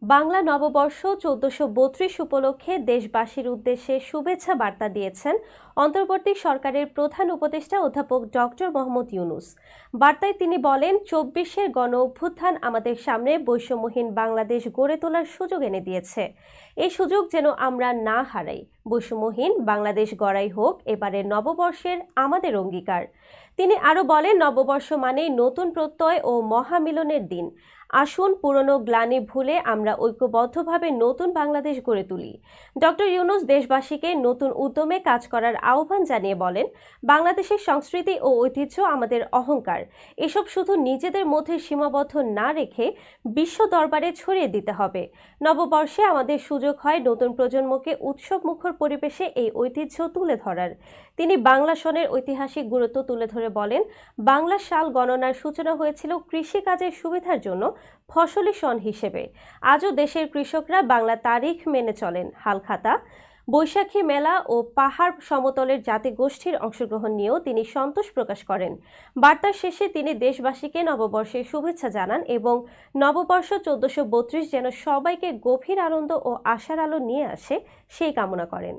বাংলা নববর্ষ ১৪৩২ উপলক্ষে দেশবাসীর উদ্দেশ্যে শুভেচ্ছা বার্তা দিয়েছেন অন্তর্বর্তী সরকারের প্রধান উপদেষ্টা অধ্যাপক ডক্টর মোহাম্মদ ইউনূস। বার্তায় তিনি বলেন, ২৪-এর গণ অভ্যুত্থান আমাদের সামনে বৈষম্যহীন বাংলাদেশ গড়ে তোলার সুযোগ এনে দিয়েছে। এই সুযোগ যেন আমরা না হারাই। বৈষম্যহীন বাংলাদেশ গড়াই হোক এবারের নববর্ষের আমাদের অঙ্গীকার। তিনি আরও বলেন, নববর্ষ মানেই নতুন প্রত্যয় ও মহামিলনের দিন। আসুন পুরনো গ্লানি ভুলে আমরা ঐক্যবদ্ধভাবে নতুন বাংলাদেশ গড়ে তুলি। ডক্টর ইউনূস দেশবাসীকে নতুন উদ্যমে কাজ করার আহ্বান জানিয়ে বলেন, বাংলাদেশের সংস্কৃতি ও ঐতিহ্য আমাদের অহংকার। এসব শুধু নিজেদের মধ্যে সীমাবদ্ধ না রেখে বিশ্ব দরবারে ছড়িয়ে দিতে হবে। নববর্ষে আমাদের সুযোগ হয় নতুন প্রজন্মকে উৎসবমুখর পরিবেশে এই ঐতিহ্য তুলে ধরার। তিনি বাংলা সনের ঐতিহাসিক গুরুত্ব তুলে ধরে বলেন, বাংলা সাল গণনার সূচনা হয়েছিল কৃষিকাজের সুবিধার জন্য ফসলি সন হিসেবে। আজও দেশের কৃষকরা বাংলা তারিখ মেনে চলেন। হালখাতা, বৈশাখী মেলা ও পাহাড় সমতলের জাতিগোষ্ঠীর অংশগ্রহণ নিয়েও তিনি সন্তোষ প্রকাশ করেন। বার্তার শেষে তিনি দেশবাসীকে নববর্ষের শুভেচ্ছা জানান এবং নববর্ষ ১৪৩২ যেন সবাইকে গভীর আনন্দ ও আশার আলো নিয়ে আসে সেই কামনা করেন।